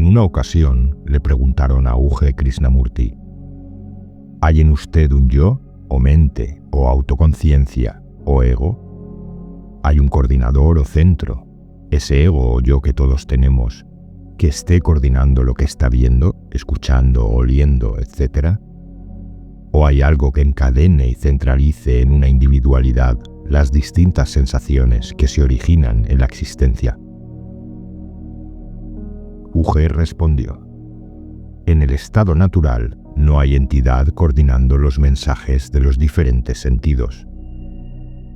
En una ocasión le preguntaron a U.G. Krishnamurti: ¿hay en usted un yo, o mente, o autoconciencia, o ego? ¿Hay un coordinador o centro, ese ego o yo que todos tenemos, que esté coordinando lo que está viendo, escuchando, oliendo, etc.? ¿O hay algo que encadene y centralice en una individualidad las distintas sensaciones que se originan en la existencia? U.G. respondió: en el estado natural no hay entidad coordinando los mensajes de los diferentes sentidos.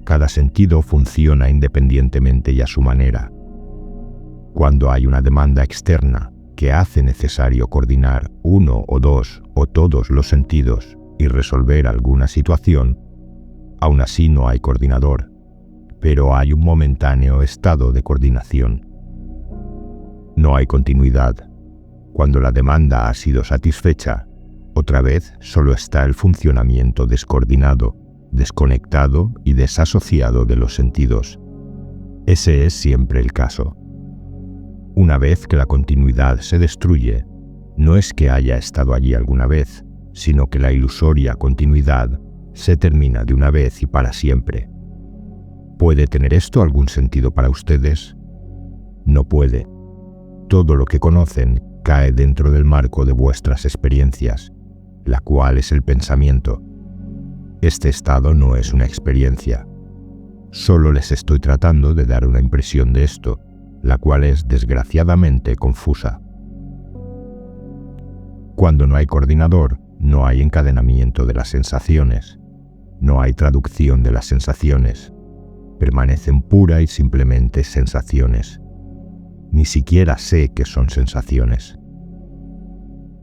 Cada sentido funciona independientemente y a su manera. Cuando hay una demanda externa que hace necesario coordinar uno o dos o todos los sentidos y resolver alguna situación, aún así no hay coordinador, pero hay un momentáneo estado de coordinación. No hay continuidad. Cuando la demanda ha sido satisfecha, otra vez solo está el funcionamiento descoordinado, desconectado y desasociado de los sentidos. Ese es siempre el caso. Una vez que la continuidad se destruye, no es que haya estado allí alguna vez, sino que la ilusoria continuidad se termina de una vez y para siempre. ¿Puede tener esto algún sentido para ustedes? No puede. Todo lo que conocen cae dentro del marco de vuestras experiencias, la cual es el pensamiento. Este estado no es una experiencia. Solo les estoy tratando de dar una impresión de esto, la cual es desgraciadamente confusa. Cuando no hay coordinador, no hay encadenamiento de las sensaciones, no hay traducción de las sensaciones, permanecen pura y simplemente sensaciones. Ni siquiera sé qué son sensaciones.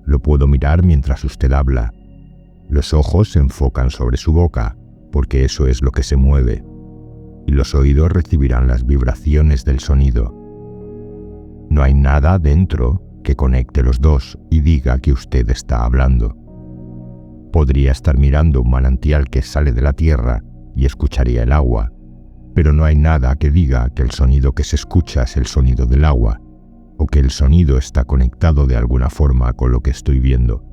Lo puedo mirar mientras usted habla. Los ojos se enfocan sobre su boca, porque eso es lo que se mueve, y los oídos recibirán las vibraciones del sonido. No hay nada dentro que conecte los dos y diga que usted está hablando. Podría estar mirando un manantial que sale de la tierra y escucharía el agua, pero no hay nada que diga que el sonido que se escucha es el sonido del agua, o que el sonido está conectado de alguna forma con lo que estoy viendo.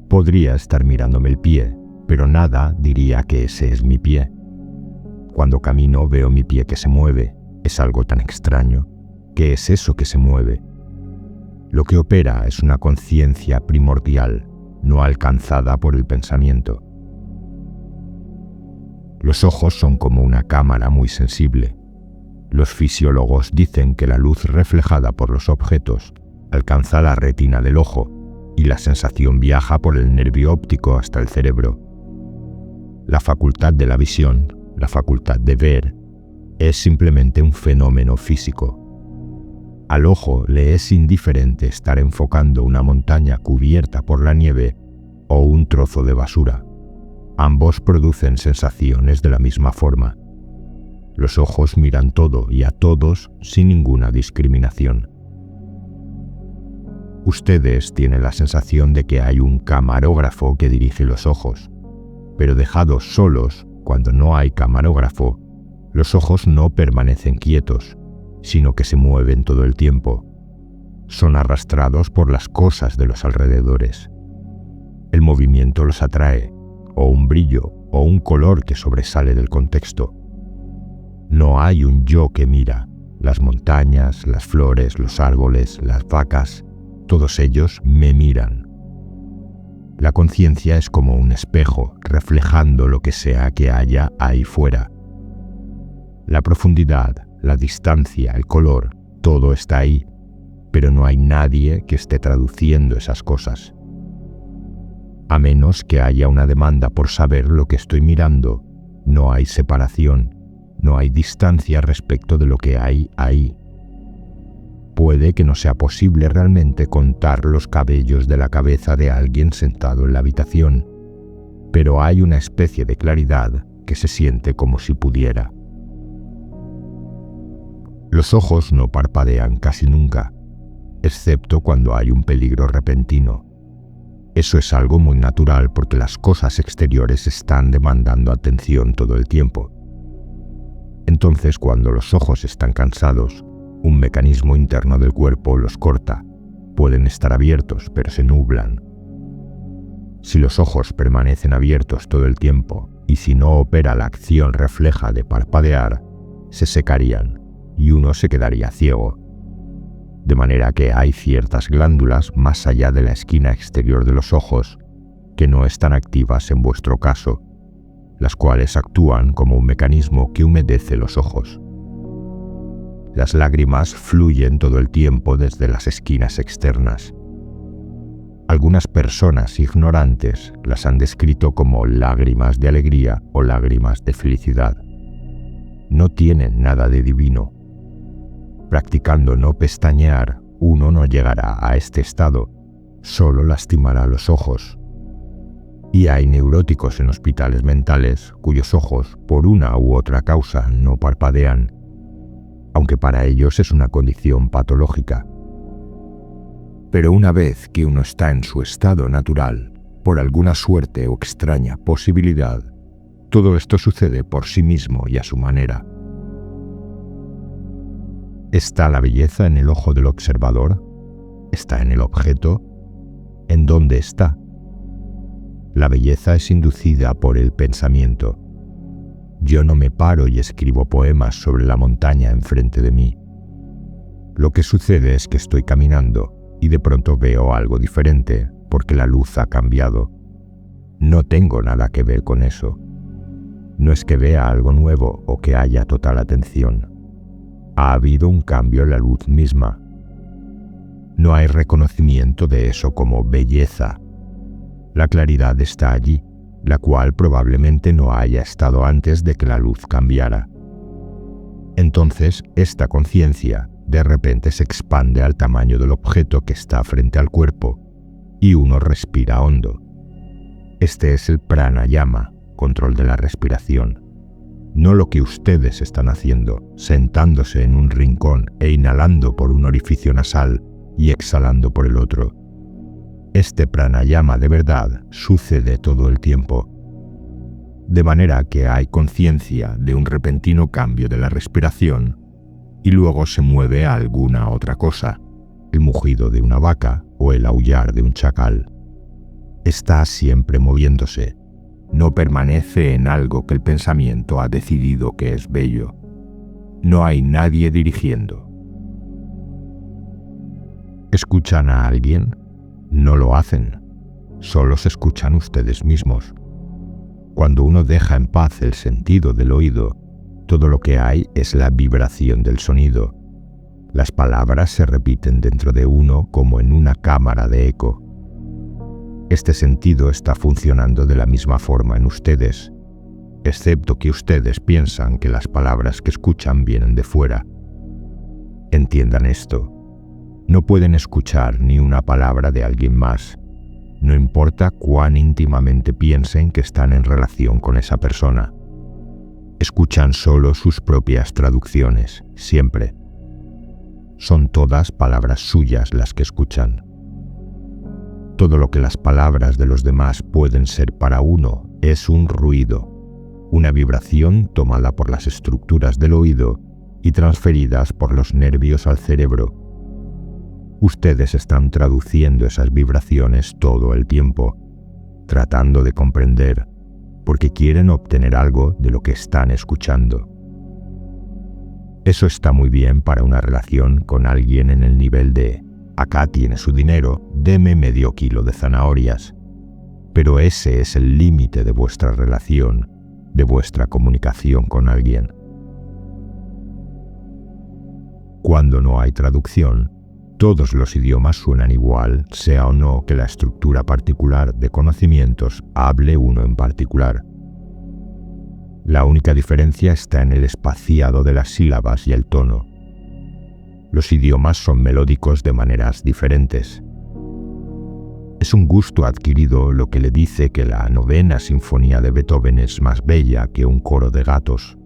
Podría estar mirándome el pie, pero nada diría que ese es mi pie. Cuando camino veo mi pie que se mueve. Es algo tan extraño. ¿Qué es eso que se mueve? Lo que opera es una conciencia primordial, no alcanzada por el pensamiento. Los ojos son como una cámara muy sensible. Los fisiólogos dicen que la luz reflejada por los objetos alcanza la retina del ojo y la sensación viaja por el nervio óptico hasta el cerebro. La facultad de la visión, la facultad de ver, es simplemente un fenómeno físico. Al ojo le es indiferente estar enfocando una montaña cubierta por la nieve o un trozo de basura. Ambos producen sensaciones de la misma forma. Los ojos miran todo y a todos sin ninguna discriminación. Ustedes tienen la sensación de que hay un camarógrafo que dirige los ojos, pero dejados solos, cuando no hay camarógrafo, los ojos no permanecen quietos, sino que se mueven todo el tiempo. Son arrastrados por las cosas de los alrededores. El movimiento los atrae, o un brillo, o un color que sobresale del contexto. No hay un yo que mira. Las montañas, las flores, los árboles, las vacas, todos ellos me miran. La conciencia es como un espejo, reflejando lo que sea que haya ahí fuera. La profundidad, la distancia, el color, todo está ahí, pero no hay nadie que esté traduciendo esas cosas. A menos que haya una demanda por saber lo que estoy mirando, no hay separación, no hay distancia respecto de lo que hay ahí. Puede que no sea posible realmente contar los cabellos de la cabeza de alguien sentado en la habitación, pero hay una especie de claridad que se siente como si pudiera. Los ojos no parpadean casi nunca, excepto cuando hay un peligro repentino. Eso es algo muy natural porque las cosas exteriores están demandando atención todo el tiempo. Entonces, cuando los ojos están cansados, Un mecanismo interno del cuerpo los corta. Pueden estar abiertos, pero se nublan. Si los ojos permanecen abiertos todo el tiempo y si no opera la acción refleja de parpadear, se secarían y uno se quedaría ciego. De manera que hay ciertas glándulas más allá de la esquina exterior de los ojos que no están activas en vuestro caso, las cuales actúan como un mecanismo que humedece los ojos. Las lágrimas fluyen todo el tiempo desde las esquinas externas. Algunas personas ignorantes las han descrito como lágrimas de alegría o lágrimas de felicidad. No tienen nada de divino. Practicando no pestañear, uno no llegará a este estado, solo lastimará los ojos. Y hay neuróticos en hospitales mentales cuyos ojos, por una u otra causa, no parpadean, aunque para ellos es una condición patológica. Pero una vez que uno está en su estado natural, por alguna suerte o extraña posibilidad, todo esto sucede por sí mismo y a su manera. ¿Está la belleza en el ojo del observador? ¿Está en el objeto? ¿En dónde está? La belleza es inducida por el pensamiento. Yo no me paro y escribo poemas sobre la montaña enfrente de mí. Lo que sucede es que estoy caminando y de pronto veo algo diferente porque la luz ha cambiado. No tengo nada que ver con eso. No es que vea algo nuevo o que haya total atención. Ha habido un cambio en la luz misma. No hay reconocimiento de eso como belleza. La claridad está allí, la cual probablemente no haya estado antes de que la luz cambiara. Entonces, esta conciencia de repente se expande al tamaño del objeto que está frente al cuerpo y uno respira hondo. Este es el pranayama, control de la respiración. No lo que ustedes están haciendo, sentándose en un rincón e inhalando por un orificio nasal y exhalando por el otro. Este pranayama de verdad sucede todo el tiempo. De manera que hay conciencia de un repentino cambio de la respiración y luego se mueve a alguna otra cosa, el mugido de una vaca o el aullar de un chacal. Está siempre moviéndose. No permanece en algo que el pensamiento ha decidido que es bello. No hay nadie dirigiendo. ¿Escuchan a alguien? No lo hacen. Solo se escuchan ustedes mismos. Cuando uno deja en paz el sentido del oído, todo lo que hay es la vibración del sonido. Las palabras se repiten dentro de uno como en una cámara de eco. Este sentido está funcionando de la misma forma en ustedes, excepto que ustedes piensan que las palabras que escuchan vienen de fuera. Entiendan esto. No pueden escuchar ni una palabra de alguien más, no importa cuán íntimamente piensen que están en relación con esa persona. Escuchan solo sus propias traducciones, siempre. Son todas palabras suyas las que escuchan. Todo lo que las palabras de los demás pueden ser para uno es un ruido, una vibración tomada por las estructuras del oído y transferidas por los nervios al cerebro. Ustedes están traduciendo esas vibraciones todo el tiempo, tratando de comprender, porque quieren obtener algo de lo que están escuchando. Eso está muy bien para una relación con alguien en el nivel de «acá tiene su dinero, deme medio kilo de zanahorias». Pero ese es el límite de vuestra relación, de vuestra comunicación con alguien. Cuando no hay traducción, todos los idiomas suenan igual, sea o no que la estructura particular de conocimientos hable uno en particular. La única diferencia está en el espaciado de las sílabas y el tono. Los idiomas son melódicos de maneras diferentes. Es un gusto adquirido lo que le dice que la 9ª sinfonía de Beethoven es más bella que un coro de gatos.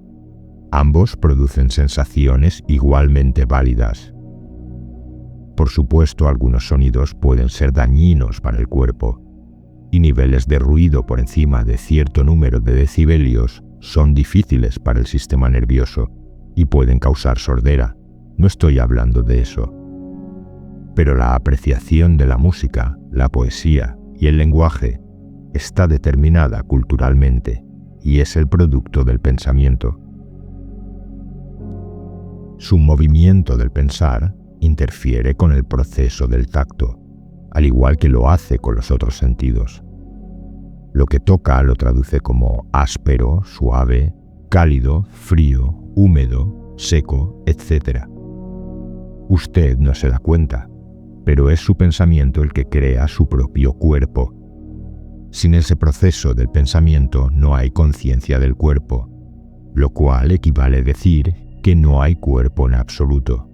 Ambos producen sensaciones igualmente válidas. Por supuesto, algunos sonidos pueden ser dañinos para el cuerpo, y niveles de ruido por encima de cierto número de decibelios son difíciles para el sistema nervioso y pueden causar sordera, No estoy hablando de eso. Pero la apreciación de la música, la poesía y el lenguaje está determinada culturalmente y es el producto del pensamiento. Su movimiento del pensar interfiere con el proceso del tacto, al igual que lo hace con los otros sentidos. Lo que toca lo traduce como áspero, suave, cálido, frío, húmedo, seco, etc. Usted no se da cuenta, pero es su pensamiento el que crea su propio cuerpo. Sin ese proceso del pensamiento no hay conciencia del cuerpo, lo cual equivale a decir que no hay cuerpo en absoluto.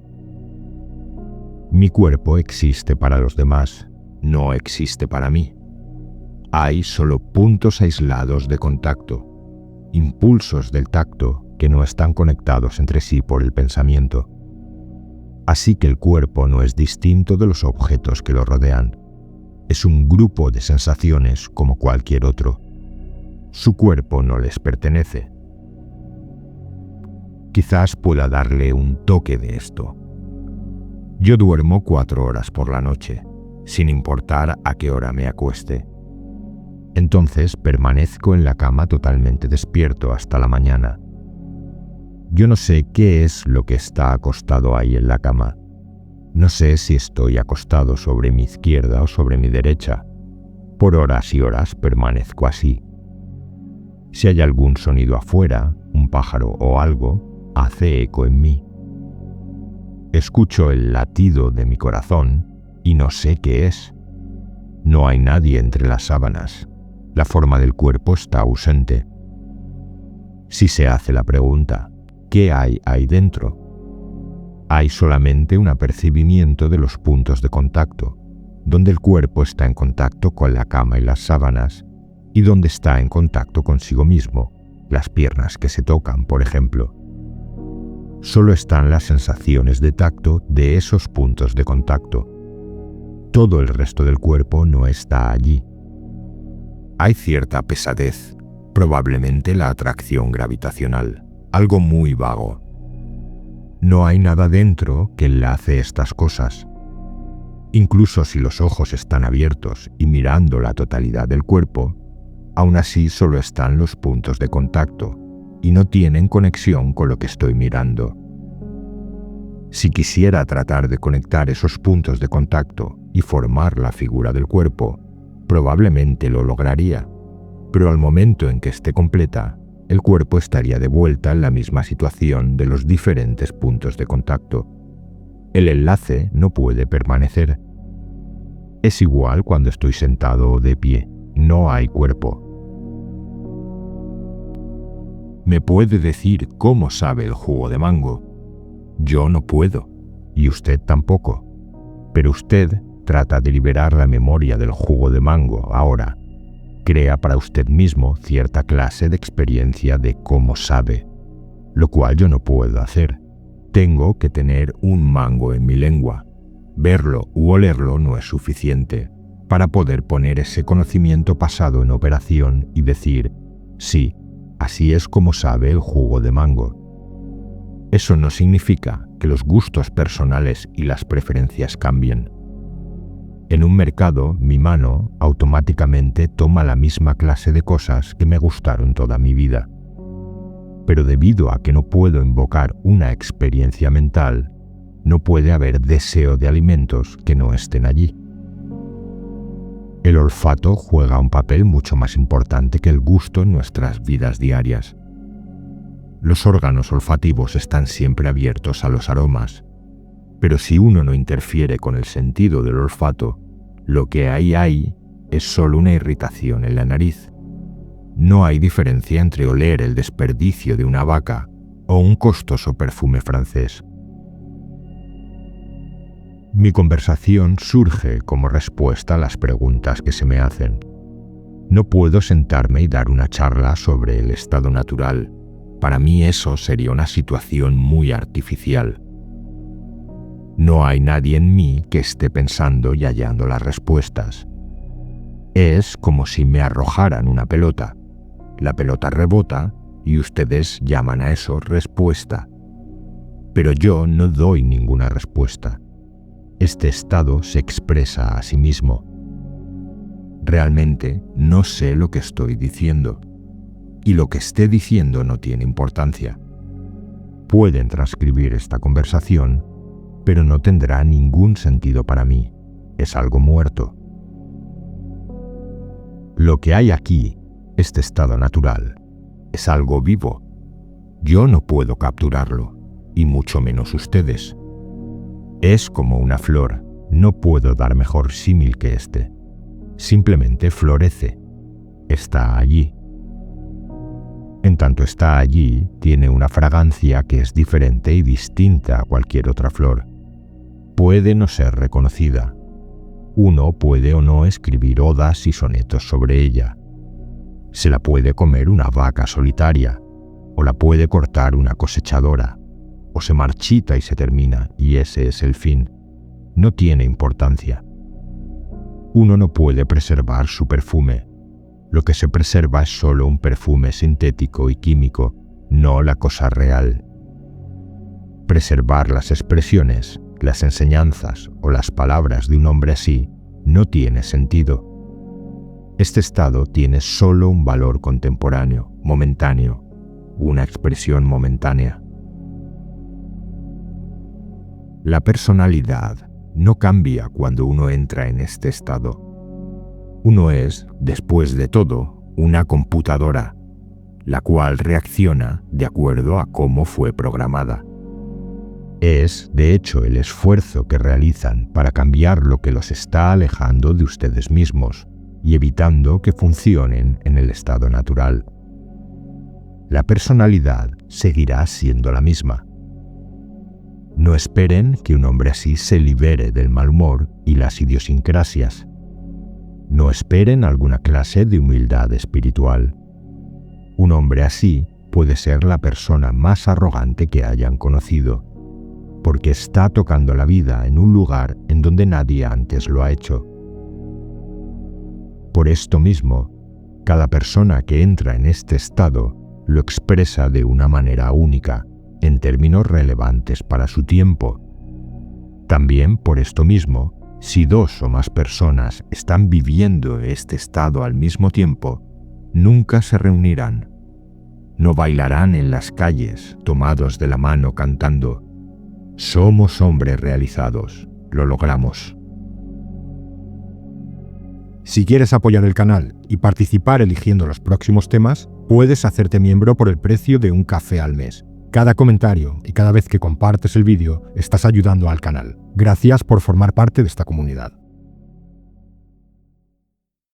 Mi cuerpo existe para los demás, no existe para mí. Hay solo puntos aislados de contacto, impulsos del tacto que no están conectados entre sí por el pensamiento. Así que el cuerpo no es distinto de los objetos que lo rodean. Es un grupo de sensaciones como cualquier otro. Su cuerpo no les pertenece. Quizás pueda darle un toque de esto. Yo duermo 4 horas por la noche, sin importar a qué hora me acueste. Entonces permanezco en la cama totalmente despierto hasta la mañana. Yo no sé qué es lo que está acostado ahí en la cama. No sé si estoy acostado sobre mi izquierda o sobre mi derecha. Por horas y horas permanezco así. Si hay algún sonido afuera, un pájaro o algo, hace eco en mí. Escucho el latido de mi corazón y no sé qué es. No hay nadie entre las sábanas. La forma del cuerpo está ausente. Si se hace la pregunta, ¿qué hay ahí dentro? Hay solamente un apercibimiento de los puntos de contacto, donde el cuerpo está en contacto con la cama y las sábanas, y donde está en contacto consigo mismo, las piernas que se tocan, por ejemplo. Solo están las sensaciones de tacto de esos puntos de contacto. Todo el resto del cuerpo no está allí. Hay cierta pesadez, probablemente la atracción gravitacional, algo muy vago. No hay nada dentro que enlace estas cosas. Incluso si los ojos están abiertos y mirando la totalidad del cuerpo, aún así solo están los puntos de contacto y no tienen conexión con lo que estoy mirando. Si quisiera tratar de conectar esos puntos de contacto y formar la figura del cuerpo, probablemente lo lograría, pero al momento en que esté completa, el cuerpo estaría de vuelta en la misma situación de los diferentes puntos de contacto. El enlace no puede permanecer. Es igual cuando estoy sentado o de pie, no hay cuerpo. ¿Me puede decir cómo sabe el jugo de mango? Yo no puedo, y usted tampoco. Pero usted trata de liberar la memoria del jugo de mango ahora. Crea para usted mismo cierta clase de experiencia de cómo sabe, lo cual yo no puedo hacer. Tengo que tener un mango en mi lengua. Verlo u olerlo no es suficiente para poder poner ese conocimiento pasado en operación y decir, sí, así es como sabe el jugo de mango. Eso no significa que los gustos personales y las preferencias cambien. En un mercado, mi mano automáticamente toma la misma clase de cosas que me gustaron toda mi vida. Pero debido a que no puedo invocar una experiencia mental, no puede haber deseo de alimentos que no estén allí. El olfato juega un papel mucho más importante que el gusto en nuestras vidas diarias. Los órganos olfativos están siempre abiertos a los aromas, pero si uno no interfiere con el sentido del olfato, lo que hay ahí es solo una irritación en la nariz. No hay diferencia entre oler el desperdicio de una vaca o un costoso perfume francés. Mi conversación surge como respuesta a las preguntas que se me hacen. No puedo sentarme y dar una charla sobre el estado natural. Para mí eso sería una situación muy artificial. No hay nadie en mí que esté pensando y hallando las respuestas. Es como si me arrojaran una pelota. La pelota rebota y ustedes llaman a eso respuesta. Pero yo no doy ninguna respuesta. Este estado se expresa a sí mismo. Realmente no sé lo que estoy diciendo, y lo que esté diciendo no tiene importancia. Pueden transcribir esta conversación, pero no tendrá ningún sentido para mí. Es algo muerto. Lo que hay aquí, este estado natural, es algo vivo. Yo no puedo capturarlo, y mucho menos ustedes. Es como una flor, no puedo dar mejor símil que este. Simplemente florece. Está allí. En tanto está allí, tiene una fragancia que es diferente y distinta a cualquier otra flor. Puede no ser reconocida. Uno puede o no escribir odas y sonetos sobre ella. Se la puede comer una vaca solitaria, o la puede cortar una cosechadora, o se marchita y se termina, y ese es el fin. No tiene importancia. Uno no puede preservar su perfume. Lo que se preserva es solo un perfume sintético y químico, no la cosa real. Preservar las expresiones, las enseñanzas o las palabras de un hombre así no tiene sentido. Este estado tiene solo un valor contemporáneo, momentáneo, una expresión momentánea. La personalidad no cambia cuando uno entra en este estado. Uno es, después de todo, una computadora, la cual reacciona de acuerdo a cómo fue programada. Es, de hecho, el esfuerzo que realizan para cambiar lo que los está alejando de ustedes mismos y evitando que funcionen en el estado natural. La personalidad seguirá siendo la misma. No esperen que un hombre así se libere del mal humor y las idiosincrasias. No esperen alguna clase de humildad espiritual. Un hombre así puede ser la persona más arrogante que hayan conocido, porque está tocando la vida en un lugar en donde nadie antes lo ha hecho. Por esto mismo, cada persona que entra en este estado lo expresa de una manera única, en términos relevantes para su tiempo. También por esto mismo, si dos o más personas están viviendo este estado al mismo tiempo, nunca se reunirán. No bailarán en las calles, tomados de la mano cantando: "Somos hombres realizados, lo logramos". Si quieres apoyar el canal y participar eligiendo los próximos temas, puedes hacerte miembro por el precio de un café al mes. Cada comentario y cada vez que compartes el vídeo estás ayudando al canal. Gracias por formar parte de esta comunidad.